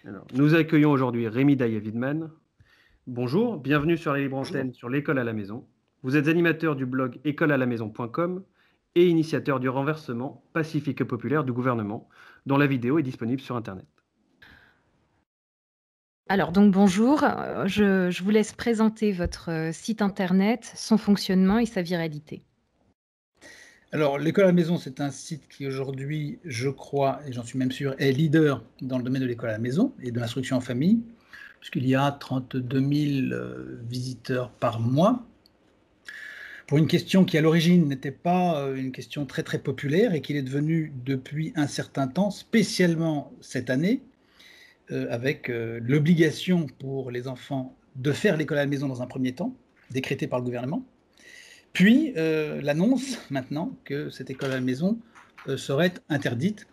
Alors, nous accueillons aujourd'hui Rémi Daye-Widman. Bonjour, bienvenue sur la libre antenne sur l'école à la maison. Vous êtes animateur du blog écolealaamaison.com et initiateur du renversement pacifique et populaire du gouvernement, dont la vidéo est disponible sur Internet. Alors donc bonjour, je vous laisse présenter votre, site internet, son fonctionnement et sa viralité. Alors, l'école à la maison, c'est un site qui aujourd'hui, je crois, et j'en suis même sûr, est leader dans le domaine de l'école à la maison et de l'instruction en famille, puisqu'il y a 32 000 visiteurs par mois. Pour une question qui, à l'origine, n'était pas une question très très populaire et qui est devenue depuis un certain temps, spécialement cette année, avec l'obligation pour les enfants de faire l'école à la maison dans un premier temps, décrétée par le gouvernement. Puis l'annonce maintenant que cette école à la maison serait interdite,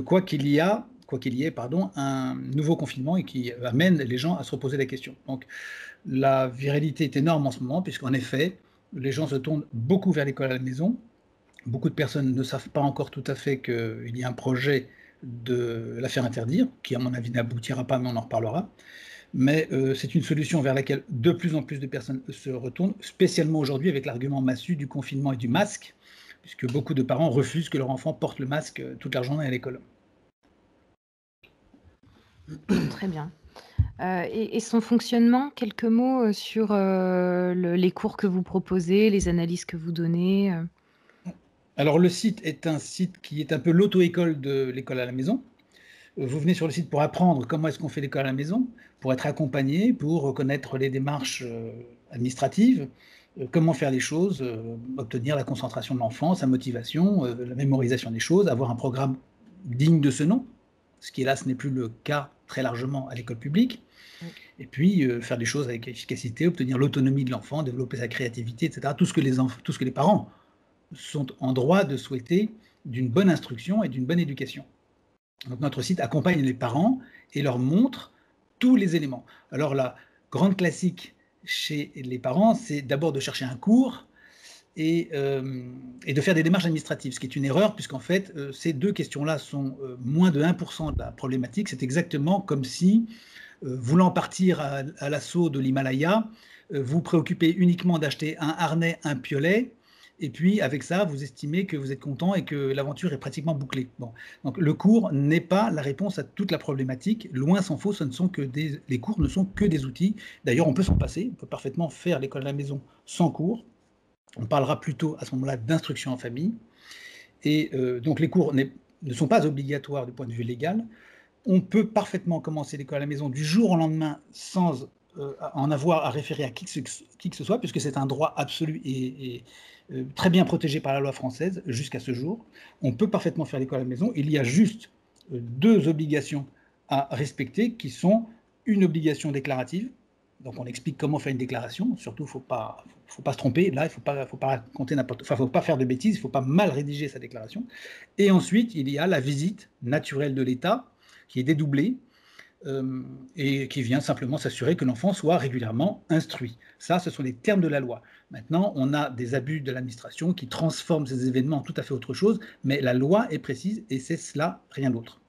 quoi qu'il y ait un nouveau confinement et qui amène les gens à se reposer la question. Donc la viralité est énorme en ce moment, puisqu'en effet, les gens se tournent beaucoup vers l'école à la maison. Beaucoup de personnes ne savent pas encore tout à fait qu'il y a un projet de la faire interdire, qui à mon avis n'aboutira pas, mais on en reparlera. Mais c'est une solution vers laquelle de plus en plus de personnes se retournent, spécialement aujourd'hui avec l'argument massu du confinement et du masque, puisque beaucoup de parents refusent que leur enfant porte le masque toute la journée à l'école. Très bien. Et son fonctionnement, quelques mots, sur, les cours que vous proposez, les analyses que vous donnez? Alors le site est un site qui est un peu l'auto-école de l'école à la maison. Vous venez sur le site pour apprendre comment est-ce qu'on fait l'école à la maison, pour être accompagné, pour connaître les démarches administratives, comment faire les choses, obtenir la concentration de l'enfant, sa motivation, la mémorisation des choses, avoir un programme digne de ce nom, ce qui hélas n'est plus le cas très largement à l'école publique, et puis faire des choses avec efficacité, obtenir l'autonomie de l'enfant, développer sa créativité, etc. Tout ce que les parents sont en droit de souhaiter d'une bonne instruction et d'une bonne éducation. Donc notre site accompagne les parents et leur montre tous les éléments. Alors la grande classique chez les parents, c'est d'abord de chercher un cours et de faire des démarches administratives, ce qui est une erreur, puisqu'en fait, ces deux questions-là sont moins de 1% de la problématique. C'est exactement comme si, voulant partir à l'assaut de l'Himalaya, vous préoccupez uniquement d'acheter un harnais, un piolet, et puis avec ça, vous estimez que vous êtes content et que l'aventure est pratiquement bouclée. Bon. Donc le cours n'est pas la réponse à toute la problématique. Loin s'en faut, les cours ne sont que des outils. D'ailleurs, on peut s'en passer, on peut parfaitement faire l'école à la maison sans cours. On parlera plutôt à ce moment-là d'instruction en famille. Et donc les cours ne sont pas obligatoires du point de vue légal. On peut parfaitement commencer l'école à la maison du jour au lendemain sans en avoir à référer à qui que ce soit, puisque c'est un droit absolu et très bien protégé par la loi française jusqu'à ce jour. On peut parfaitement faire l'école à la maison. Il y a juste deux obligations à respecter, qui sont une obligation déclarative. Donc on explique comment faire une déclaration. Surtout, il ne faut pas se tromper. Là, il ne faut pas raconter faut pas faire de bêtises. Il ne faut pas mal rédiger sa déclaration. Et ensuite, il y a la visite naturelle de l'État, qui est dédoublée, et qui vient simplement s'assurer que l'enfant soit régulièrement instruit. Ça, ce sont les termes de la loi. Maintenant, on a des abus de l'administration qui transforment ces événements en tout à fait autre chose, mais la loi est précise et c'est cela, rien d'autre.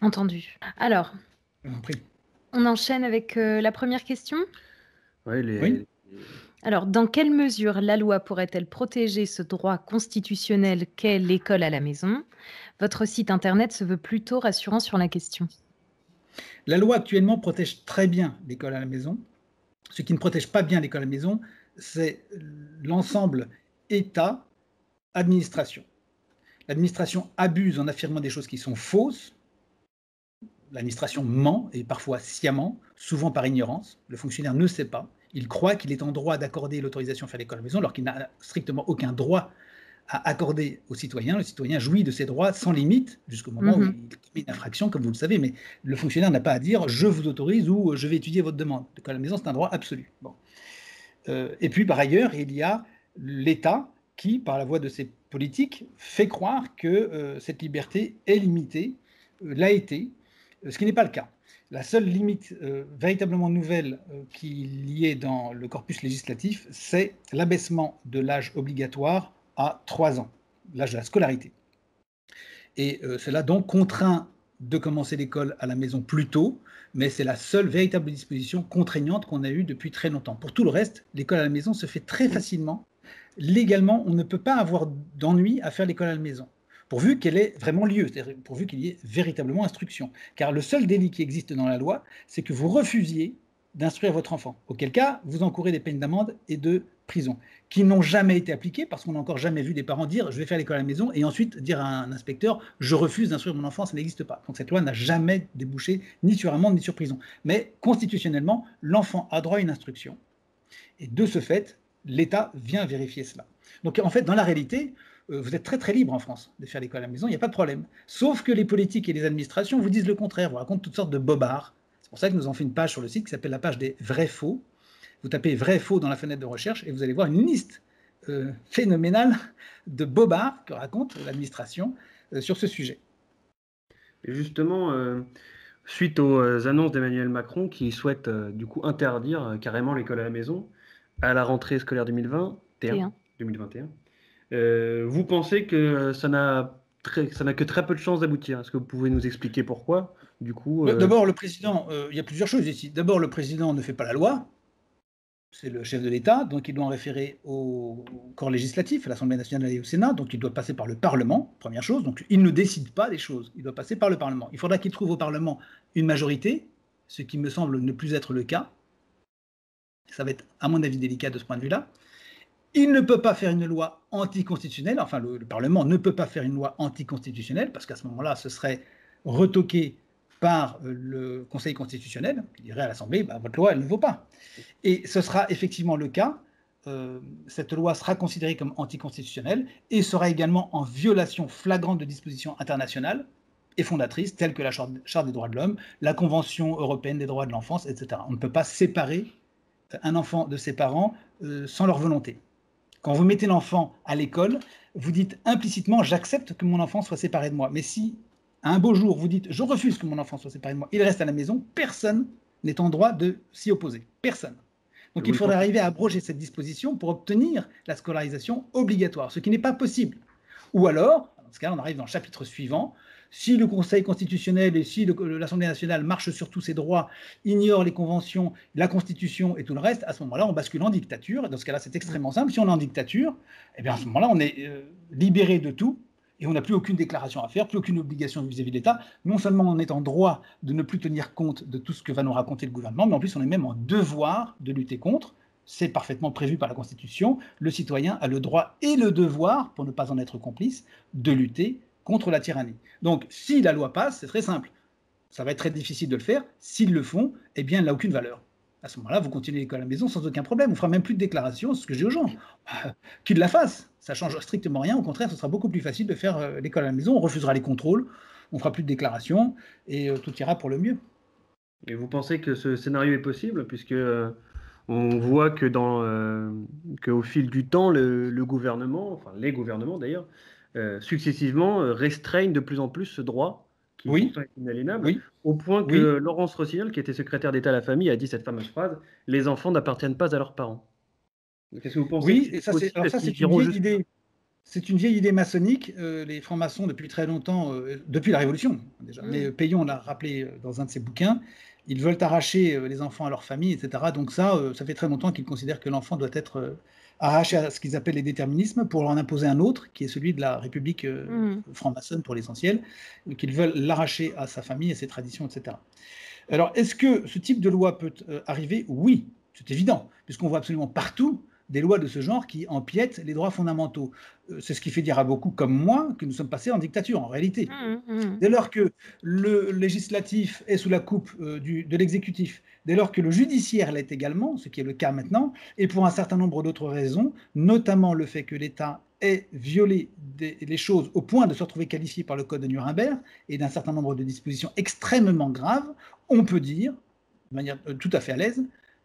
Entendu. Alors, Je vous en prie. on enchaîne avec, la première question? Oui. Alors, dans quelle mesure la loi pourrait-elle protéger ce droit constitutionnel qu'est l'école à la maison? Votre site internet se veut plutôt rassurant sur la question. La loi actuellement protège très bien l'école à la maison. Ce qui ne protège pas bien l'école à la maison, c'est l'ensemble État, administration. L'administration abuse en affirmant des choses qui sont fausses. L'administration ment, et parfois sciemment, souvent par ignorance. Le fonctionnaire ne sait pas. Il croit qu'il est en droit d'accorder l'autorisation à faire l'école à la maison, alors qu'il n'a strictement aucun droit à accorder aux citoyens. Le citoyen jouit de ses droits sans limite, jusqu'au moment où il commet une infraction, comme vous le savez, mais le fonctionnaire n'a pas à dire « je vous autorise » ou « je vais étudier votre demande ». L'école à la maison, c'est un droit absolu. Bon. Et puis, par ailleurs, il y a l'État qui, par la voie de ses politiques, fait croire que cette liberté est limitée, l'a été, ce qui n'est pas le cas. La seule limite véritablement nouvelle qu'il y ait dans le corpus législatif, c'est l'abaissement de l'âge obligatoire à 3 ans, l'âge de la scolarité. Et cela donc contraint de commencer l'école à la maison plus tôt, mais c'est la seule véritable disposition contraignante qu'on a eue depuis très longtemps. Pour tout le reste, l'école à la maison se fait très facilement. Légalement, on ne peut pas avoir d'ennui à faire l'école à la maison, pourvu qu'elle ait vraiment lieu, c'est-à-dire pourvu qu'il y ait véritablement instruction. Car le seul délit qui existe dans la loi, c'est que vous refusiez d'instruire votre enfant, auquel cas vous encourez des peines d'amende et de prison, qui n'ont jamais été appliquées parce qu'on n'a encore jamais vu des parents dire je vais faire l'école à la maison et ensuite dire à un inspecteur je refuse d'instruire mon enfant, ça n'existe pas. Donc cette loi n'a jamais débouché ni sur amende ni sur prison. Mais constitutionnellement, l'enfant a droit à une instruction et de ce fait, l'État vient vérifier cela. Donc en fait, dans la réalité, vous êtes très très libre en France de faire l'école à la maison, il n'y a pas de problème. Sauf que les politiques et les administrations vous disent le contraire, vous racontent toutes sortes de bobards. C'est pour ça que nous avons fait une page sur le site qui s'appelle la page des vrais-faux. Vous tapez vrai-faux dans la fenêtre de recherche et vous allez voir une liste phénoménale de bobards que raconte l'administration sur ce sujet. Et justement, suite aux annonces d'Emmanuel Macron qui souhaite du coup interdire carrément l'école à la maison à la rentrée scolaire 2021, vous pensez que ça n'a que très peu de chances d'aboutir? Est-ce que vous pouvez nous expliquer pourquoi? Du coup, D'abord, le président, il y a plusieurs choses ici. D'abord, le président ne fait pas la loi. C'est le chef de l'État, donc il doit en référer au corps législatif, à l'Assemblée nationale et au Sénat, donc il doit passer par le Parlement, première chose. Donc il ne décide pas des choses, il doit passer par le Parlement. Il faudra qu'il trouve au Parlement une majorité, ce qui me semble ne plus être le cas. Ça va être, à mon avis, délicat de ce point de vue-là. Il ne peut pas faire une loi anticonstitutionnelle, enfin le Parlement ne peut pas faire une loi anticonstitutionnelle, parce qu'à ce moment-là, ce serait retoqué par le Conseil constitutionnel, qui dirait à l'Assemblée, bah, votre loi, elle ne vaut pas. Et ce sera effectivement le cas. Cette loi sera considérée comme anticonstitutionnelle et sera également en violation flagrante de dispositions internationales et fondatrices, telles que la Charte des droits de l'homme, la Convention européenne des droits de l'enfance, etc. On ne peut pas séparer un enfant de ses parents sans leur volonté. Quand vous mettez l'enfant à l'école, vous dites implicitement « j'accepte que mon enfant soit séparé de moi ». Mais si un beau jour, vous dites « je refuse que mon enfant soit séparé de moi », il reste à la maison, personne n'est en droit de s'y opposer. Personne. Donc il faudrait arriver à abroger cette disposition pour obtenir la scolarisation obligatoire, ce qui n'est pas possible. Ou alors, dans ce cas, on arrive dans le chapitre suivant, si le Conseil constitutionnel et si l'Assemblée nationale marche sur tous ses droits, ignore les conventions, la Constitution et tout le reste, à ce moment-là, on bascule en dictature. Et dans ce cas-là, c'est extrêmement simple. Si on est en dictature, eh bien, à ce moment-là, on est libéré de tout. Et on n'a plus aucune déclaration à faire, plus aucune obligation vis-à-vis de l'État. Non seulement on est en droit de ne plus tenir compte de tout ce que va nous raconter le gouvernement, mais en plus on est même en devoir de lutter contre. C'est parfaitement prévu par la Constitution. Le citoyen a le droit et le devoir, pour ne pas en être complice, de lutter contre la tyrannie. Donc si la loi passe, c'est très simple. Ça va être très difficile de le faire. S'ils le font, eh bien elle n'a aucune valeur. À ce moment-là, vous continuez l'école à la maison sans aucun problème. On ne fera même plus de déclaration, c'est ce que je dis aux gens. Qu'ils la fassent. Ça ne change strictement rien. Au contraire, ce sera beaucoup plus facile de faire l'école à la maison. On refusera les contrôles, on ne fera plus de déclaration et tout ira pour le mieux. Et vous pensez que ce scénario est possible, puisque on voit que qu'au fil du temps, le gouvernement, enfin les gouvernements d'ailleurs, successivement restreignent de plus en plus ce droit qui est inaliénable, au point que Laurence Rossignol, qui était secrétaire d'État à la famille, a dit cette fameuse phrase « Les enfants n'appartiennent pas à leurs parents ». Qu'est-ce que vous pensez? Oui, et ça, c'est une vieille idée. C'est une vieille idée maçonnique. Les francs-maçons, depuis très longtemps, depuis la Révolution déjà, mais Payon l'a rappelé dans un de ses bouquins, ils veulent arracher les enfants à leur famille, etc. Donc ça fait très longtemps qu'ils considèrent que l'enfant doit être arraché à ce qu'ils appellent les déterminismes pour en imposer un autre, qui est celui de la République franc-maçonne pour l'essentiel, qu'ils veulent l'arracher à sa famille, à ses traditions, etc. Alors, est-ce que ce type de loi peut arriver? Oui, c'est évident, puisqu'on voit absolument partout des lois de ce genre qui empiètent les droits fondamentaux. C'est ce qui fait dire à beaucoup comme moi que nous sommes passés en dictature, en réalité. Dès lors que le législatif est sous la coupe de l'exécutif, dès lors que le judiciaire l'est également, ce qui est le cas maintenant, et pour un certain nombre d'autres raisons, notamment le fait que l'État ait violé les choses au point de se retrouver qualifié par le Code de Nuremberg et d'un certain nombre de dispositions extrêmement graves, on peut dire, de manière tout à fait à l'aise,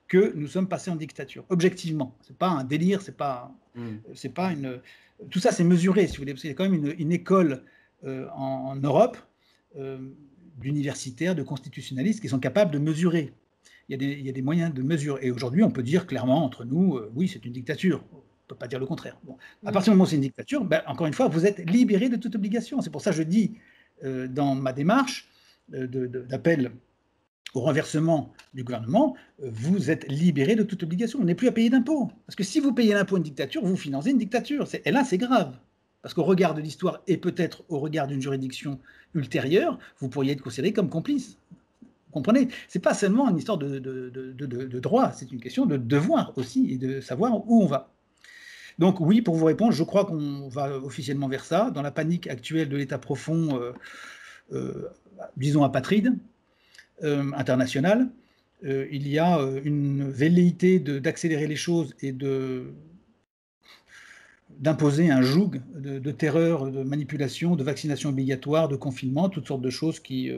que nous sommes passés en dictature, objectivement. Ce n'est pas un délire, c'est pas une... Tout ça, c'est mesuré, si vous voulez, parce qu'il y a quand même une école en Europe d'universitaires, de constitutionnalistes qui sont capables de mesurer. Il y a des moyens de mesure. Et aujourd'hui, on peut dire clairement entre nous, oui, c'est une dictature. On ne peut pas dire le contraire. Bon. À partir du moment où c'est une dictature, ben, encore une fois, vous êtes libéré de toute obligation. C'est pour ça que je dis dans ma démarche, d'appel au renversement du gouvernement, vous êtes libéré de toute obligation. On n'est plus à payer d'impôts. Parce que si vous payez l'impôt à une dictature, vous financez une dictature. Et là, c'est grave. Parce qu'au regard de l'histoire et peut-être au regard d'une juridiction ultérieure, vous pourriez être considéré comme complice. Vous comprenez? Ce n'est pas seulement une histoire de droit, c'est une question de devoir aussi et de savoir où on va. Donc oui, pour vous répondre, je crois qu'on va officiellement vers ça. Dans la panique actuelle de l'État profond, disons apatride, international, il y a une velléité d'accélérer les choses et d'imposer un joug de terreur, de manipulation, de vaccination obligatoire, de confinement, toutes sortes de choses qui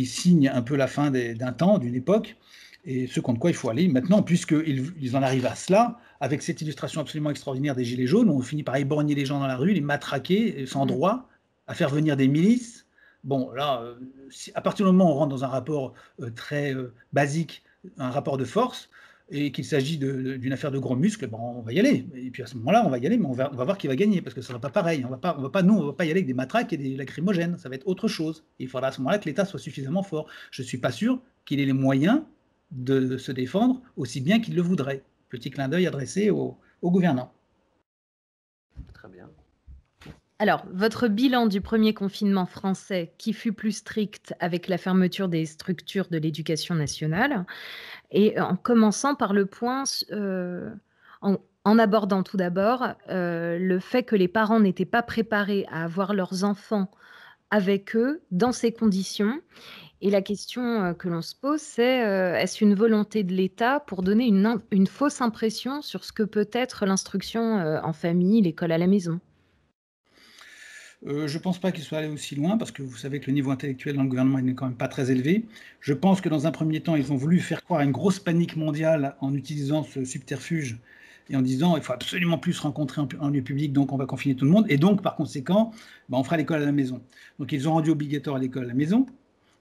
signent un peu la fin d'un temps, d'une époque, et ce contre quoi il faut aller maintenant, puisqu'ils en arrivent à cela, avec cette illustration absolument extraordinaire des Gilets jaunes, où on finit par éborgner les gens dans la rue, les matraquer sans droit, à faire venir des milices. Bon, là, à partir du moment où on rentre dans un rapport très basique, un rapport de force, et qu'il s'agit d'une affaire de gros muscles, bon, on va y aller. Et puis à ce moment-là, on va y aller, mais on va voir qui va gagner, parce que ça ne va pas pareil. On va pas y aller avec des matraques et des lacrymogènes. Ça va être autre chose. Et il faudra à ce moment-là que l'État soit suffisamment fort. Je ne suis pas sûr qu'il ait les moyens de se défendre aussi bien qu'il le voudrait. Petit clin d'œil adressé aux gouvernants. Très bien. Alors, votre bilan du premier confinement français, qui fut plus strict avec la fermeture des structures de l'éducation nationale, et en commençant par le point, en abordant tout d'abord le fait que les parents n'étaient pas préparés à avoir leurs enfants avec eux dans ces conditions. Et la question que l'on se pose, c'est est-ce une volonté de l'État pour donner une fausse impression sur ce que peut être l'instruction en famille, l'école à la maison? Je ne pense pas qu'il soit allé aussi loin, parce que vous savez que le niveau intellectuel dans le gouvernement n'est quand même pas très élevé. Je pense que dans un premier temps, ils ont voulu faire croire à une grosse panique mondiale en utilisant ce subterfuge et en disant il faut absolument plus se rencontrer en lieu public, donc on va confiner tout le monde, et donc par conséquent, on fera l'école à la maison. Donc ils ont rendu obligatoire l'école à la maison,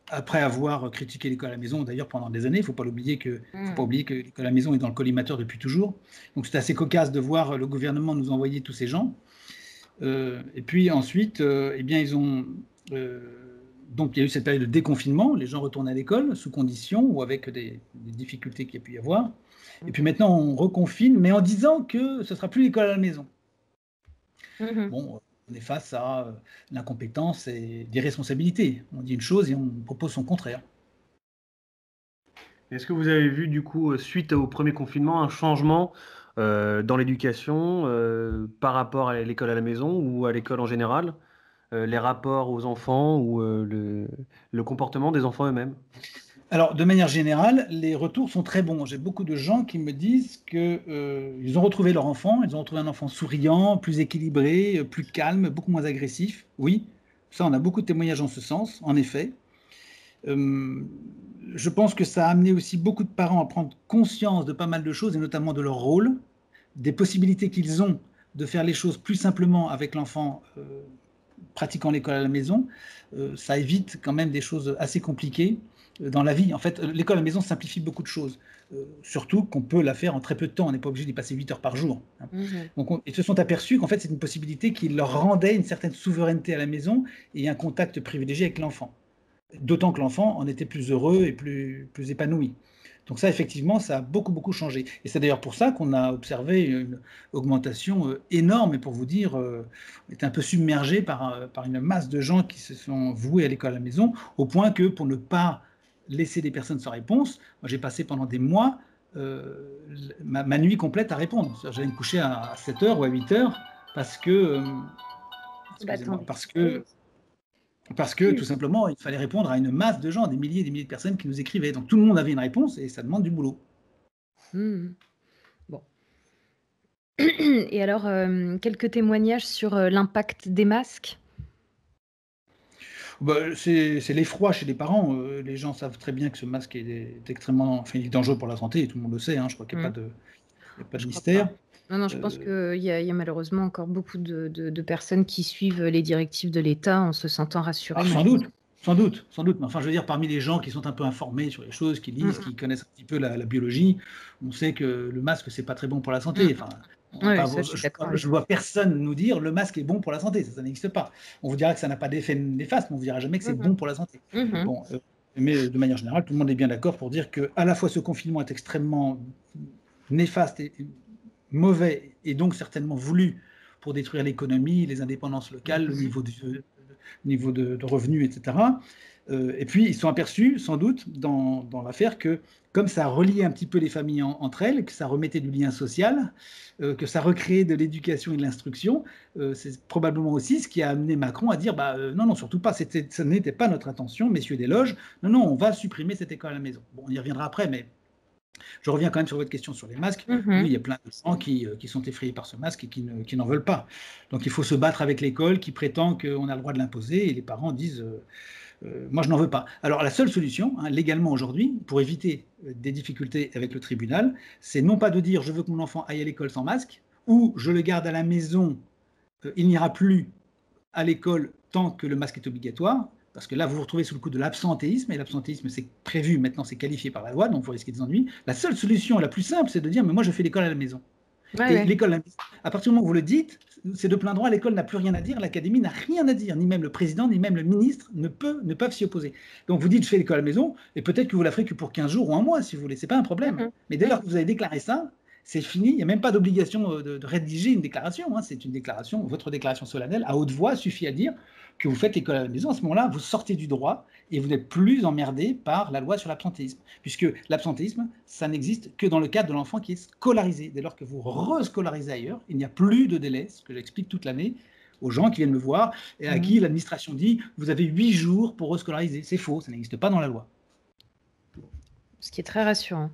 après avoir critiqué l'école à la maison d'ailleurs pendant des années. Il ne faut pas oublier que l'école à la maison est dans le collimateur depuis toujours. Donc c'est assez cocasse de voir le gouvernement nous envoyer tous ces gens. Et puis ensuite, ils ont donc il y a eu cette période de déconfinement, les gens retournent à l'école sous conditions ou avec des difficultés qu'il y a pu y avoir. Et puis maintenant on reconfine, mais en disant que ce ne sera plus l'école à la maison. Bon, on est face à l'incompétence et l'irresponsabilité. On dit une chose et on propose son contraire. Est-ce que vous avez vu, du coup, suite au premier confinement, un changement dans l'éducation par rapport à l'école à la maison ou à l'école en général, les rapports aux enfants ou le comportement des enfants eux-mêmes? Alors, de manière générale, les retours sont très bons. J'ai beaucoup de gens qui me disent qu'ils ont retrouvé leur enfant, ils ont retrouvé un enfant souriant, plus équilibré, plus calme, beaucoup moins agressif. Oui, ça, on a beaucoup de témoignages en ce sens, en effet. Je pense que ça a amené aussi beaucoup de parents à prendre conscience de pas mal de choses, et notamment de leur rôle, des possibilités qu'ils ont de faire les choses plus simplement avec l'enfant pratiquant l'école à la maison. Ça évite quand même des choses assez compliquées dans la vie. En fait, l'école à la maison simplifie beaucoup de choses, surtout qu'on peut la faire en très peu de temps. On n'est pas obligé d'y passer 8 heures par jour. Donc, ils se sont aperçus qu'en fait, c'est une possibilité qui leur rendait une certaine souveraineté à la maison et un contact privilégié avec l'enfant. D'autant que l'enfant en était plus heureux et plus épanoui. Donc ça, effectivement, ça a beaucoup changé. Et c'est d'ailleurs pour ça qu'on a observé une augmentation énorme. Et pour vous dire, on était un peu submergé par une masse de gens qui se sont voués à l'école à la maison, au point que pour ne pas laisser des personnes sans réponse, moi j'ai passé pendant des mois ma nuit complète à répondre. J'allais me coucher à 7h ou à 8h parce que... Parce que tout simplement, il fallait répondre à une masse de gens, des milliers et des milliers de personnes qui nous écrivaient. Donc tout le monde avait une réponse et ça demande du boulot. Bon. Et alors, quelques témoignages sur l'impact des masques? C'est l'effroi chez les parents. Les gens savent très bien que ce masque est extrêmement dangereux pour la santé, et tout le monde le sait. Je crois qu'il n'y a pas de mystère. Non, je pense qu'il y a malheureusement encore beaucoup de personnes qui suivent les directives de l'État en se sentant rassurées. Sans doute. Mais enfin, je veux dire, parmi les gens qui sont un peu informés sur les choses, qui lisent, qui connaissent un petit peu la biologie, on sait que le masque, c'est pas très bon pour la santé. Enfin, Oui, ça, je suis d'accord avec Je vois personne nous dire le masque est bon pour la santé, ça n'existe pas. On vous dira que ça n'a pas d'effet néfaste, mais on vous dira jamais que c'est bon pour la santé. Bon, mais de manière générale, tout le monde est bien d'accord pour dire que à la fois ce confinement est extrêmement néfaste et mauvais, et donc certainement voulu pour détruire l'économie, les indépendances locales, le niveau de revenus, etc. Et puis, ils sont aperçus, sans doute, dans l'affaire, que comme ça reliait un petit peu les familles entre elles, que ça remettait du lien social, que ça recréait de l'éducation et de l'instruction, c'est probablement aussi ce qui a amené Macron à dire non, non, surtout pas, ça n'était pas notre intention, messieurs des loges, non, non, on va supprimer cette école à la maison. Bon, on y reviendra après, mais je reviens quand même sur votre question sur les masques. Oui, il y a plein de gens qui sont effrayés par ce masque et qui n'en veulent pas. Donc il faut se battre avec l'école qui prétend qu'on a le droit de l'imposer, et les parents disent moi je n'en veux pas. Alors la seule solution, légalement aujourd'hui, pour éviter des difficultés avec le tribunal, c'est non pas de dire je veux que mon enfant aille à l'école sans masque, ou je le garde à la maison, il n'ira plus à l'école tant que le masque est obligatoire, parce que là, vous vous retrouvez sous le coup de l'absentéisme, et l'absentéisme, c'est prévu, maintenant, c'est qualifié par la loi, donc vous risquez des ennuis. La seule solution la plus simple, c'est de dire, mais moi, je fais l'école à la maison. L'école, à partir du moment où vous le dites, c'est de plein droit, l'école n'a plus rien à dire, l'académie n'a rien à dire, ni même le président, ni même le ministre ne peuvent s'y opposer. Donc vous dites, je fais l'école à la maison, et peut-être que vous la ferez que pour 15 jours ou un mois, si vous voulez, c'est pas un problème. Mais dès lors que vous avez déclaré ça, c'est fini, il n'y a même pas d'obligation de rédiger une déclaration, c'est une déclaration, votre déclaration solennelle, à haute voix, suffit à dire que vous faites l'école à la maison. À ce moment-là, vous sortez du droit et vous n'êtes plus emmerdé par la loi sur l'absentéisme, puisque l'absentéisme, ça n'existe que dans le cadre de l'enfant qui est scolarisé. Dès lors que vous rescolarisez ailleurs, il n'y a plus de délai, ce que j'explique toute l'année aux gens qui viennent me voir et à qui l'administration dit « vous avez 8 jours pour rescolariser ». C'est faux, ça n'existe pas dans la loi. Ce qui est très rassurant.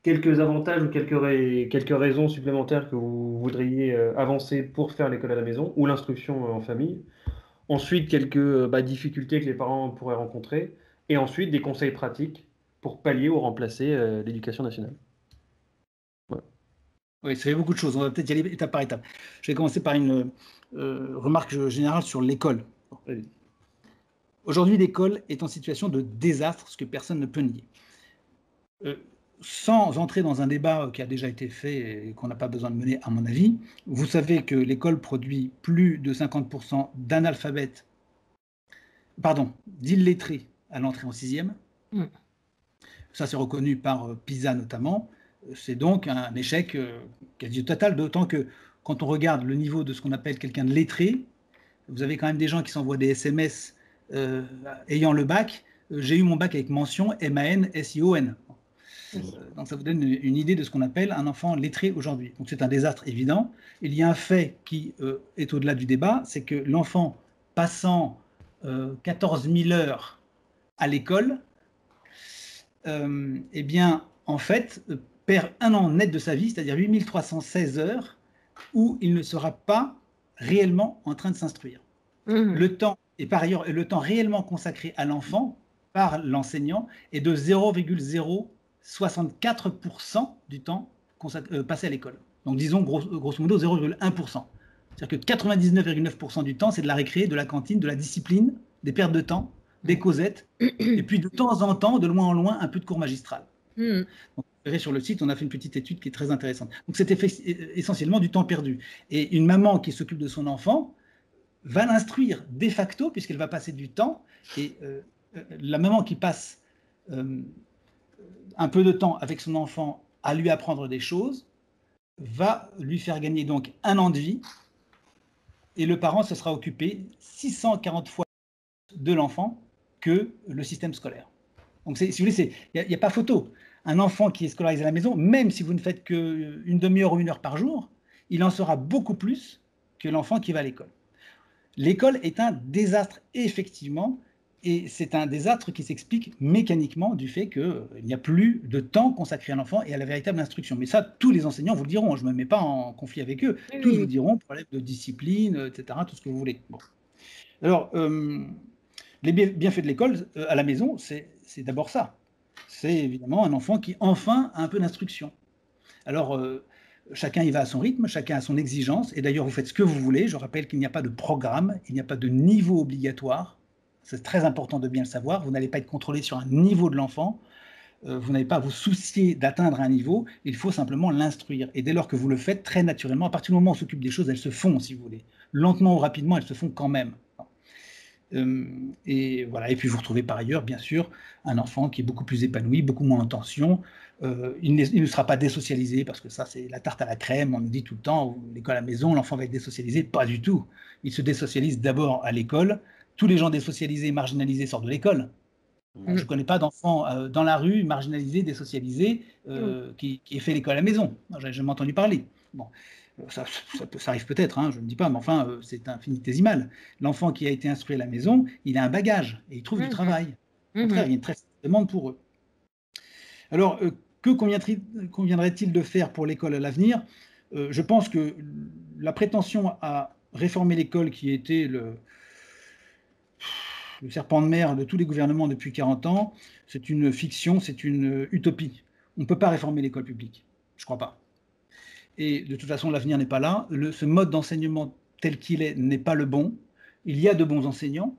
Quelques avantages ou quelques raisons supplémentaires que vous voudriez avancer pour faire l'école à la maison ou l'instruction en famille. Ensuite, quelques difficultés que les parents pourraient rencontrer. Et ensuite, des conseils pratiques pour pallier ou remplacer l'éducation nationale. Voilà. Oui, ça fait beaucoup de choses. On va peut-être y aller étape par étape. Je vais commencer par une remarque générale sur l'école. Aujourd'hui, l'école est en situation de désastre, ce que personne ne peut nier. Sans entrer dans un débat qui a déjà été fait et qu'on n'a pas besoin de mener, à mon avis, vous savez que l'école produit plus de 50% d'analphabètes, d'illettrés à l'entrée en 6e. Ça, c'est reconnu par PISA notamment. C'est donc un échec quasi total, d'autant que quand on regarde le niveau de ce qu'on appelle quelqu'un de lettré, vous avez quand même des gens qui s'envoient des SMS ayant le bac. J'ai eu mon bac avec mention MAN-SION. Donc ça vous donne une idée de ce qu'on appelle un enfant lettré aujourd'hui. Donc c'est un désastre évident. Il y a un fait qui est au-delà du débat, c'est que l'enfant passant 14 000 heures à l'école, eh bien, en fait, perd un an net de sa vie, c'est-à-dire 8 316 heures, où il ne sera pas réellement en train de s'instruire. Le temps, et par ailleurs, le temps réellement consacré à l'enfant par l'enseignant est de 0,064% du temps passé à l'école. Donc disons grosso modo 0,1%. C'est-à-dire que 99,9% du temps, c'est de la récré, de la cantine, de la discipline, des pertes de temps, des causettes, et puis de temps en temps, de loin en loin, un peu de cours magistral. Donc, vous verrez sur le site, on a fait une petite étude qui est très intéressante. Donc c'est essentiellement du temps perdu. Et une maman qui s'occupe de son enfant va l'instruire de facto, puisqu'elle va passer du temps, et la maman qui passe un peu de temps avec son enfant à lui apprendre des choses va lui faire gagner donc un an de vie, et le parent se sera occupé 640 fois de l'enfant que le système scolaire. Donc si vous voulez, il n'y a pas photo. Un enfant qui est scolarisé à la maison, même si vous ne faites qu'une demi-heure ou 1 heure par jour, il en sera beaucoup plus que l'enfant qui va à l'école. L'école est un désastre, effectivement, et c'est un désastre qui s'explique mécaniquement du fait qu'il n'y a plus de temps consacré à l'enfant et à la véritable instruction. Mais ça, tous les enseignants vous le diront, je ne me mets pas en conflit avec eux, tous vous diront, problème de discipline, etc., tout ce que vous voulez. Bon. Alors, les bienfaits de l'école à la maison, c'est d'abord ça. C'est évidemment un enfant qui, enfin, a un peu d'instruction. Alors, chacun y va à son rythme, chacun a son exigence, et d'ailleurs, vous faites ce que vous voulez. Je rappelle qu'il n'y a pas de programme, il n'y a pas de niveau obligatoire. C'est très important de bien le savoir. Vous n'allez pas être contrôlé sur un niveau de l'enfant. vous n'avez pas à vous soucier d'atteindre un niveau, il faut simplement l'instruire. Et dès lors que vous le faites, très naturellement, à partir du moment où on s'occupe des choses, elles se font, si vous voulez. Lentement ou rapidement, elles se font quand même. Et voilà. Et puis vous retrouvez par ailleurs, bien sûr, un enfant qui est beaucoup plus épanoui, beaucoup moins en tension. Il ne sera pas désocialisé, parce que ça, c'est la tarte à la crème. On nous dit tout le temps, l'école à la maison, l'enfant va être désocialisé. Pas du tout. Il se désocialise d'abord à l'école. Tous les gens désocialisés et marginalisés sortent de l'école. Je ne connais pas d'enfant dans la rue, marginalisé, désocialisé, qui ait fait l'école à la maison. Je n'ai jamais entendu parler. Bon. Ça arrive peut-être, hein, je ne dis pas, mais enfin, c'est infinitésimal. L'enfant qui a été instruit à la maison, il a un bagage et il trouve du travail. Au contraire, il y a une très forte demande pour eux. Alors, que conviendrait-il de faire pour l'école à l'avenir? Je pense que la prétention à réformer l'école, qui était le serpent de mer de tous les gouvernements depuis 40 ans, c'est une fiction, c'est une utopie. On ne peut pas réformer l'école publique, je ne crois pas. Et de toute façon, l'avenir n'est pas là. Ce mode d'enseignement tel qu'il est n'est pas le bon. Il y a de bons enseignants,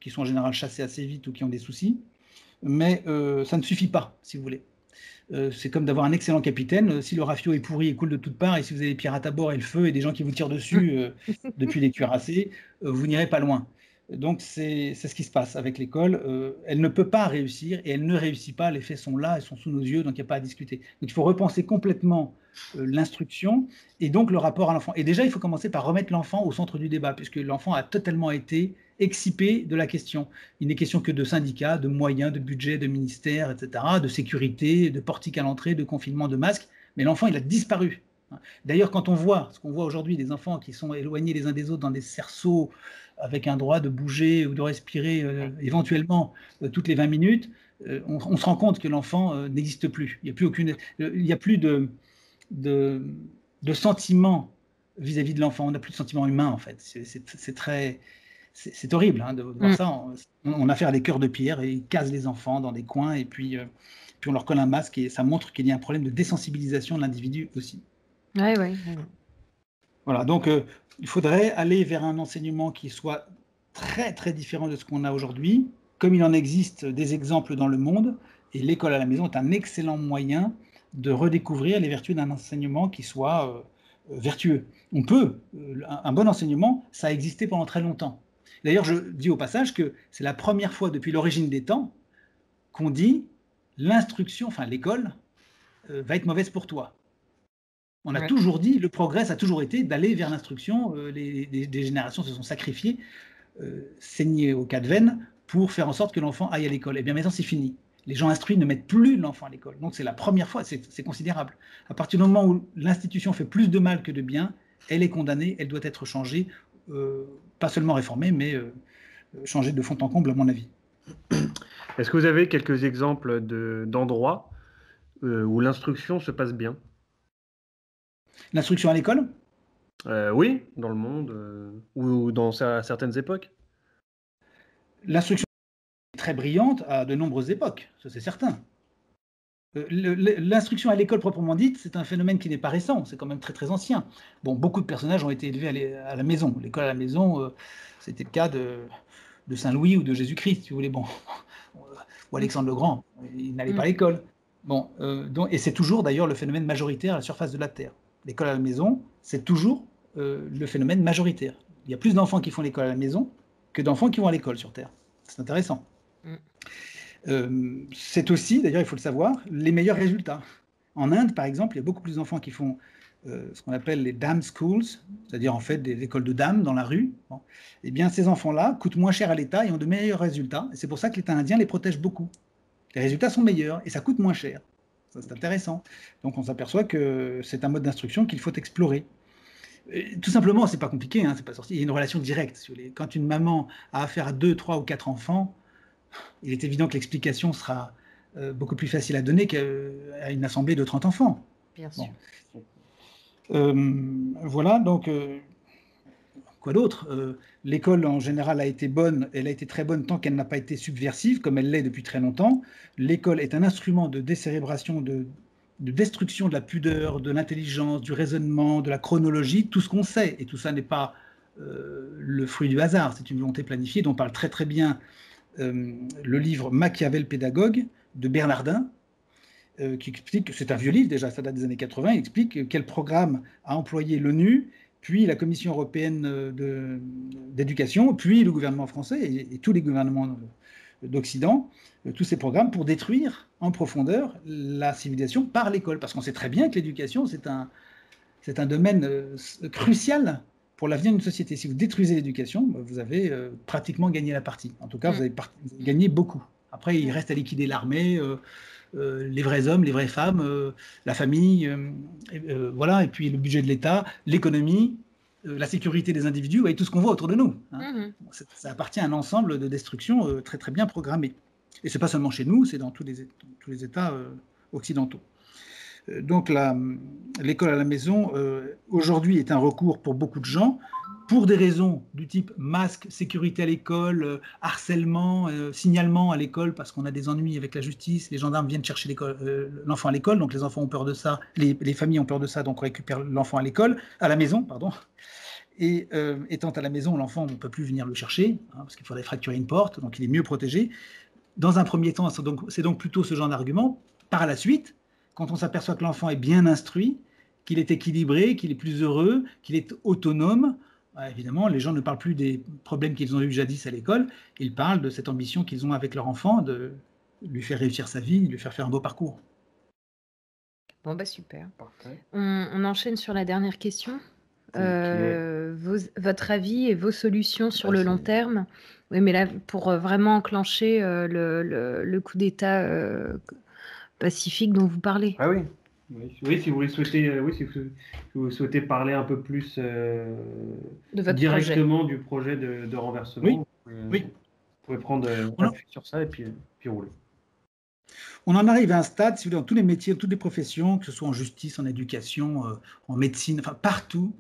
qui sont en général chassés assez vite ou qui ont des soucis, mais ça ne suffit pas, si vous voulez. C'est comme d'avoir un excellent capitaine. Si le rafio est pourri et coule de toutes parts, et si vous avez des pirates à bord et le feu et des gens qui vous tirent dessus depuis les cuirassés, vous n'irez pas loin. Donc c'est ce qui se passe avec l'école. Elle ne peut pas réussir et elle ne réussit pas. Les faits sont là, elles sont sous nos yeux, donc il n'y a pas à discuter. Donc il faut repenser complètement l'instruction et donc le rapport à l'enfant. Et déjà, il faut commencer par remettre l'enfant au centre du débat, puisque l'enfant a totalement été excipé de la question. Il n'est question que de syndicats, de moyens, de budget, de ministères, etc., de sécurité, de portiques à l'entrée, de confinement, de masques. Mais l'enfant, il a disparu. D'ailleurs, quand on voit ce qu'on voit aujourd'hui, des enfants qui sont éloignés les uns des autres dans des cerceaux, avec un droit de bouger ou de respirer éventuellement toutes les 20 minutes, on se rend compte que l'enfant n'existe plus. Il n'y a plus de sentiment vis-à-vis de l'enfant. On n'a plus de sentiment humain, en fait. C'est horrible de voir ça. On a affaire à des cœurs de pierre et ils casent les enfants dans des coins et puis on leur colle un masque et ça montre qu'il y a un problème de désensibilisation de l'individu aussi. Ouais. Voilà, donc il faudrait aller vers un enseignement qui soit très très différent de ce qu'on a aujourd'hui, comme il en existe des exemples dans le monde, et l'école à la maison est un excellent moyen de redécouvrir les vertus d'un enseignement qui soit vertueux. On peut, un bon enseignement, ça a existé pendant très longtemps. D'ailleurs, je dis au passage que c'est la première fois depuis l'origine des temps qu'on dit l'instruction, enfin l'école, va être mauvaise pour toi. On a toujours dit, le progrès, ça a toujours été d'aller vers l'instruction. Des générations se sont sacrifiées, saignées au cas de veine, pour faire en sorte que l'enfant aille à l'école. Et bien maintenant, c'est fini. Les gens instruits ne mettent plus l'enfant à l'école. Donc c'est la première fois, c'est considérable. À partir du moment où l'institution fait plus de mal que de bien, elle est condamnée, elle doit être changée, pas seulement réformée, mais changée de fond en comble, à mon avis. Est-ce que vous avez quelques exemples d'endroits où l'instruction se passe bien? L'instruction à l'école? Oui, dans le monde ou dans certaines époques. L'instruction est très brillante à de nombreuses époques, ça c'est certain. L'instruction à l'école proprement dite, c'est un phénomène qui n'est pas récent, c'est quand même très très ancien. Bon, beaucoup de personnages ont été élevés à la maison. L'école à la maison, c'était le cas de Saint-Louis ou de Jésus-Christ, si vous voulez. Bon, ou Alexandre le Grand, il n'allait pas à l'école. Bon, et c'est toujours d'ailleurs le phénomène majoritaire à la surface de la Terre. L'école à la maison, c'est toujours le phénomène majoritaire. Il y a plus d'enfants qui font l'école à la maison que d'enfants qui vont à l'école sur Terre. C'est intéressant. C'est aussi, d'ailleurs il faut le savoir, les meilleurs résultats. En Inde, par exemple, il y a beaucoup plus d'enfants qui font ce qu'on appelle les dam schools, c'est-à-dire en fait des écoles de dames dans la rue. Bon. Eh bien, ces enfants-là coûtent moins cher à l'État et ont de meilleurs résultats. Et c'est pour ça que l'État indien les protège beaucoup. Les résultats sont meilleurs et ça coûte moins cher. Ça, c'est intéressant. Donc on s'aperçoit que c'est un mode d'instruction qu'il faut explorer. Et tout simplement, c'est pas compliqué, hein, c'est pas sorti. Il y a une relation directe. Quand une maman a affaire à 2, 3 ou 4 enfants, il est évident que l'explication sera beaucoup plus facile à donner qu'à une assemblée de 30 enfants. Bien sûr. Voilà, donc quoi d'autre? L'école en général a été bonne, elle a été très bonne tant qu'elle n'a pas été subversive, comme elle l'est depuis très longtemps. L'école est un instrument de décérébration, de destruction de la pudeur, de l'intelligence, du raisonnement, de la chronologie, tout ce qu'on sait. Et tout ça n'est pas le fruit du hasard, c'est une volonté planifiée dont parle très très bien le livre Machiavel pédagogue de Bernardin, qui explique, c'est un vieux livre déjà, ça date des années 80, il explique quel programme a employé l'ONU, puis la Commission européenne d'éducation, puis le gouvernement français et tous les gouvernements d'Occident, tous ces programmes pour détruire en profondeur la civilisation par l'école. Parce qu'on sait très bien que l'éducation, c'est un domaine crucial pour l'avenir d'une société. Si vous détruisez l'éducation, vous avez pratiquement gagné la partie. En tout cas, vous avez gagné beaucoup. Après, il reste à liquider l'armée, les vrais hommes, les vraies femmes, la famille, voilà, et puis le budget de l'État, l'économie, la sécurité des individus, et tout ce qu'on voit autour de nous. Hein. Ça appartient à un ensemble de destructions très très bien programmées. Et c'est pas seulement chez nous, c'est dans tous les États occidentaux. Donc l'école à la maison, aujourd'hui, est un recours pour beaucoup de gens, pour des raisons du type masque, sécurité à l'école, harcèlement, signalement à l'école parce qu'on a des ennuis avec la justice, les gendarmes viennent chercher l'enfant à l'école, donc les enfants ont peur de ça, les familles ont peur de ça, donc on récupère l'enfant à la maison, pardon. Et étant à la maison, l'enfant, on ne peut plus venir le chercher, hein, parce qu'il faudrait fracturer une porte, donc il est mieux protégé. Dans un premier temps, c'est donc plutôt ce genre d'argument. Par la suite, quand on s'aperçoit que l'enfant est bien instruit, qu'il est équilibré, qu'il est plus heureux, qu'il est autonome, évidemment, les gens ne parlent plus des problèmes qu'ils ont eus jadis à l'école, ils parlent de cette ambition qu'ils ont avec leur enfant, de lui faire réussir sa vie, de lui faire un beau parcours. Bon, bah super. On enchaîne sur la dernière question. Votre avis et vos solutions sur le long terme. Oui, mais là, pour vraiment enclencher le coup d'État pacifique dont vous parlez. Ah oui. Oui, si vous souhaitez, si vous souhaitez parler un peu plus de votre directement du projet de renversement, vous pouvez prendre appui sur ça et puis rouler. On en arrive à un stade, si vous voulez, dans tous les métiers, toutes les professions, que ce soit en justice, en éducation, en médecine, enfin partout,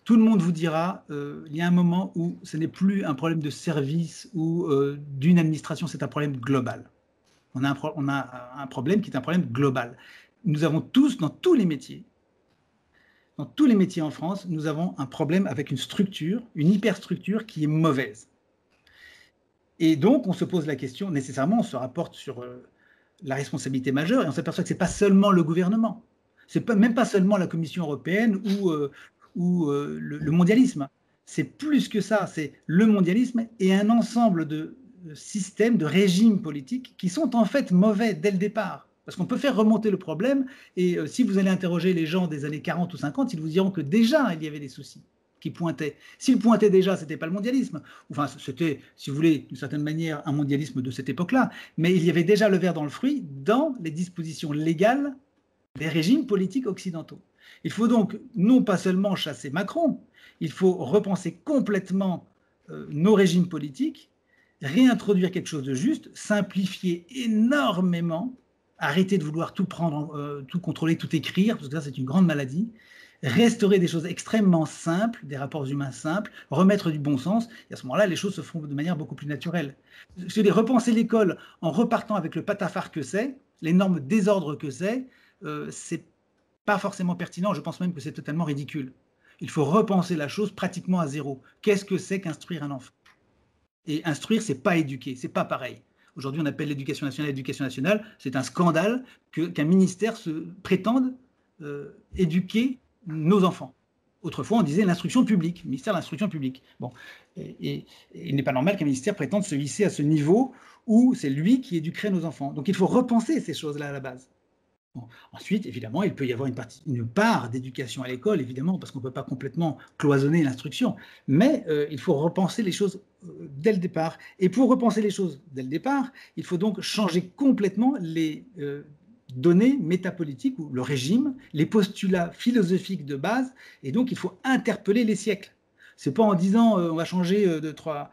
tout le monde vous dira, il y a un moment où ce n'est plus un problème de service ou d'une administration, c'est un problème global. On a un problème qui est un problème global. Nous avons tous, dans tous les métiers en France, nous avons un problème avec une structure, une hyperstructure qui est mauvaise. Et donc, on se pose la question, nécessairement, on se rapporte sur la responsabilité majeure et on s'aperçoit que ce n'est pas seulement le gouvernement, même pas seulement la Commission européenne ou le mondialisme. C'est plus que ça, c'est le mondialisme et un ensemble de systèmes, de régimes politiques qui sont en fait mauvais dès le départ. Parce qu'on peut faire remonter le problème et si vous allez interroger les gens des années 40 ou 50, ils vous diront que déjà il y avait des soucis qui pointaient. S'ils pointaient déjà, ce n'était pas le mondialisme. Enfin, c'était, si vous voulez, d'une certaine manière, un mondialisme de cette époque-là. Mais il y avait déjà le ver dans le fruit dans les dispositions légales des régimes politiques occidentaux. Il faut donc non pas seulement chasser Macron, il faut repenser complètement nos régimes politiques, réintroduire quelque chose de juste, simplifier énormément, arrêter de vouloir tout prendre, tout contrôler, tout écrire, parce que ça c'est une grande maladie, restaurer des choses extrêmement simples, des rapports humains simples, remettre du bon sens, et à ce moment-là, les choses se font de manière beaucoup plus naturelle. Je veux repenser l'école en repartant avec le patafard que c'est, l'énorme désordre que c'est pas forcément pertinent, je pense même que c'est totalement ridicule. Il faut repenser la chose pratiquement à zéro. Qu'est-ce que c'est qu'instruire un enfant? Et instruire, c'est pas éduquer, c'est pas pareil. Aujourd'hui, on appelle l'éducation nationale. C'est un scandale qu'un ministère se prétende éduquer nos enfants. Autrefois, on disait l'instruction publique, ministère de l'instruction publique. Bon, et il n'est pas normal qu'un ministère prétende se hisser à ce niveau où c'est lui qui éduquerait nos enfants. Donc, il faut repenser ces choses-là à la base. Bon. Ensuite, évidemment, il peut y avoir une part d'éducation à l'école, évidemment, parce qu'on ne peut pas complètement cloisonner l'instruction. Mais il faut repenser les choses dès le départ. Et pour repenser les choses dès le départ, il faut donc changer complètement les données métapolitiques ou le régime, les postulats philosophiques de base. Et donc, il faut interpeller les siècles. Ce n'est pas en disant on va changer de trois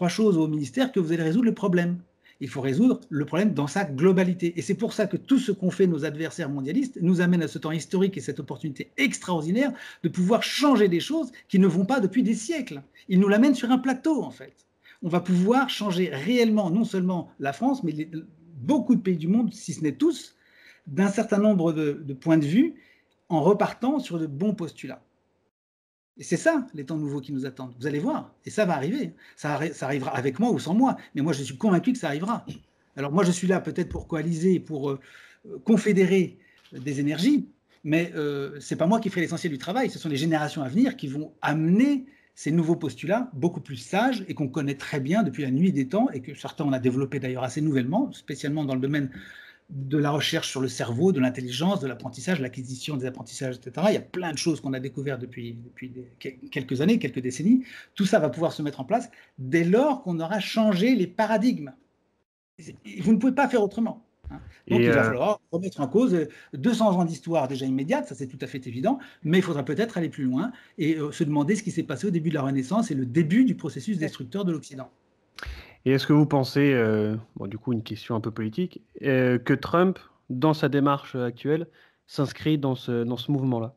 choses au ministère que vous allez résoudre le problème. Il faut résoudre le problème dans sa globalité. Et c'est pour ça que tout ce qu'ont fait nos adversaires mondialistes nous amène à ce temps historique et cette opportunité extraordinaire de pouvoir changer des choses qui ne vont pas depuis des siècles. Ils nous l'amènent sur un plateau, en fait. On va pouvoir changer réellement, non seulement la France, mais beaucoup de pays du monde, si ce n'est tous, d'un certain nombre de points de vue, en repartant sur de bons postulats. Et c'est ça, les temps nouveaux qui nous attendent. Vous allez voir, et ça va arriver. Ça arrivera avec moi ou sans moi, mais moi je suis convaincu que ça arrivera. Alors moi je suis là peut-être pour coaliser, pour confédérer des énergies, mais ce n'est pas moi qui ferai l'essentiel du travail, ce sont les générations à venir qui vont amener ces nouveaux postulats beaucoup plus sages et qu'on connaît très bien depuis la nuit des temps et que certains on a développé d'ailleurs assez nouvellement, spécialement dans le domaine de la recherche sur le cerveau, de l'intelligence, de l'apprentissage, l'acquisition des apprentissages, etc. Il y a plein de choses qu'on a découvertes depuis quelques années, quelques décennies. Tout ça va pouvoir se mettre en place dès lors qu'on aura changé les paradigmes. Vous ne pouvez pas faire autrement. Donc il va falloir remettre en cause 200 ans d'histoire déjà immédiate, ça c'est tout à fait évident, mais il faudra peut-être aller plus loin et se demander ce qui s'est passé au début de la Renaissance et le début du processus destructeur de l'Occident. Et est-ce que vous pensez, du coup une question un peu politique, que Trump, dans sa démarche actuelle, s'inscrit dans ce mouvement-là?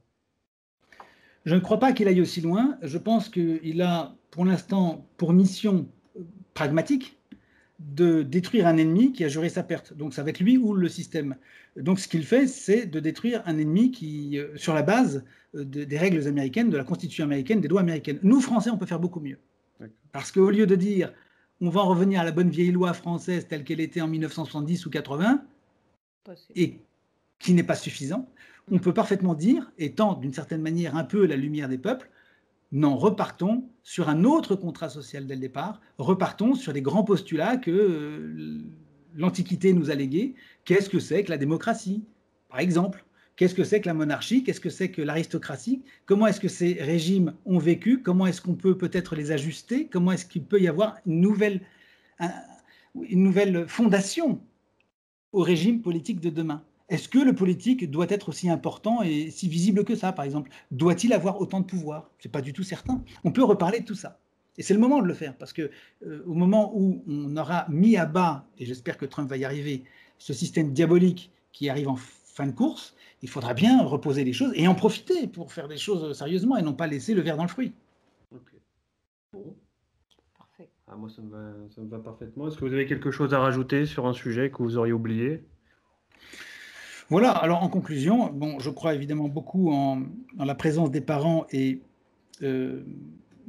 Je ne crois pas qu'il aille aussi loin. Je pense qu'il a pour l'instant pour mission pragmatique de détruire un ennemi qui a juré sa perte. Donc ça va être lui ou le système. Donc ce qu'il fait, c'est de détruire un ennemi qui, sur la base des règles américaines, de la Constitution américaine, des lois américaines. Nous, Français, on peut faire beaucoup mieux. Parce qu'au lieu de dire on va en revenir à la bonne vieille loi française telle qu'elle était en 1970 ou 80, et qui n'est pas suffisant, on peut parfaitement dire, étant d'une certaine manière un peu la lumière des peuples, non, repartons sur un autre contrat social dès le départ, repartons sur les grands postulats que l'Antiquité nous a légués. Qu'est-ce que c'est que la démocratie, par exemple? Qu'est-ce que c'est que la monarchie? Qu'est-ce que c'est que l'aristocratie? Comment est-ce que ces régimes ont vécu? Comment est-ce qu'on peut peut-être les ajuster? Comment est-ce qu'il peut y avoir une nouvelle fondation au régime politique de demain? Est-ce que le politique doit être aussi important et si visible que ça, par exemple? Doit-il avoir autant de pouvoir? Ce n'est pas du tout certain. On peut reparler de tout ça. Et c'est le moment de le faire, parce qu'au moment où on aura mis à bas, et j'espère que Trump va y arriver, ce système diabolique qui arrive en fin de course, il faudra bien reposer les choses et en profiter pour faire des choses sérieusement et non pas laisser le verre dans le fruit. Ok. Bon. Parfait. Moi, ça me va parfaitement. Est-ce que vous avez quelque chose à rajouter sur un sujet que vous auriez oublié? Voilà, alors en conclusion, bon, je crois évidemment beaucoup en la présence des parents et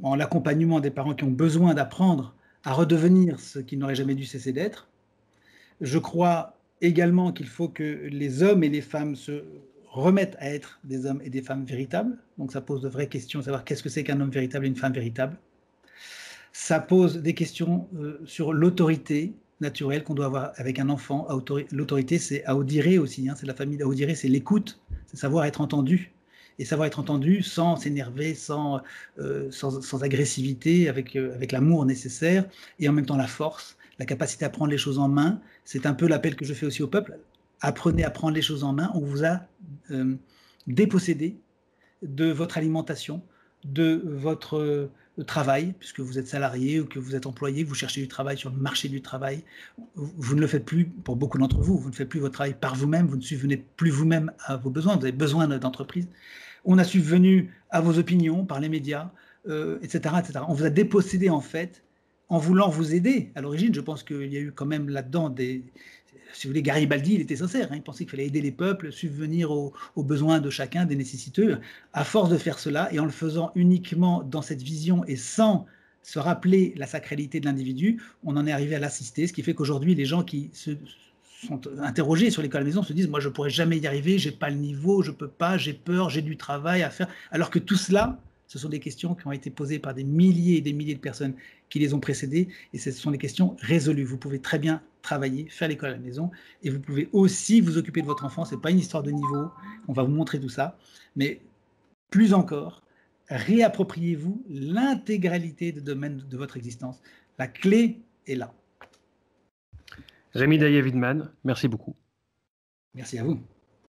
en l'accompagnement des parents qui ont besoin d'apprendre à redevenir ce qu'ils n'auraient jamais dû cesser d'être. Je crois également qu'il faut que les hommes et les femmes se remettent à être des hommes et des femmes véritables. Donc ça pose de vraies questions, savoir qu'est-ce que c'est qu'un homme véritable et une femme véritable. Ça pose des questions sur l'autorité naturelle qu'on doit avoir avec un enfant. L'autorité, c'est Aodhiré aussi, c'est la famille d'Aodhiré, c'est l'écoute, c'est savoir être entendu. Et savoir être entendu sans s'énerver, sans agressivité, avec l'amour nécessaire, et en même temps la force, la capacité à prendre les choses en main. C'est un peu l'appel que je fais aussi au peuple. Apprenez à prendre les choses en main. On vous a dépossédé de votre alimentation, de votre travail, puisque vous êtes salarié ou que vous êtes employé, que vous cherchez du travail sur le marché du travail. Vous ne le faites plus, pour beaucoup d'entre vous, vous ne faites plus votre travail par vous-même, vous ne subvenez plus vous-même à vos besoins, vous avez besoin d'entreprise. On a subvenu à vos opinions par les médias, etc., etc. On vous a dépossédé en fait, en voulant vous aider. À l'origine, je pense qu'il y a eu quand même là-dedans si vous voulez, Garibaldi, il était sincère, il pensait qu'il fallait aider les peuples, subvenir aux besoins de chacun, des nécessiteux. À force de faire cela, et en le faisant uniquement dans cette vision et sans se rappeler la sacralité de l'individu, on en est arrivé à l'assister, ce qui fait qu'aujourd'hui, les gens qui se sont interrogés sur l'école à la maison se disent « moi, je ne pourrais jamais y arriver, je n'ai pas le niveau, je ne peux pas, j'ai peur, j'ai du travail à faire ». Alors que tout cela, ce sont des questions qui ont été posées par des milliers et des milliers de personnes qui les ont précédées, et ce sont des questions résolues. Vous pouvez très bien travailler, faire l'école à la maison, et vous pouvez aussi vous occuper de votre enfant. Ce n'est pas une histoire de niveau, on va vous montrer tout ça, mais plus encore, réappropriez-vous l'intégralité des domaines de votre existence. La clé est là. Rémi Daillet-Wiedemann, merci beaucoup. Merci à vous.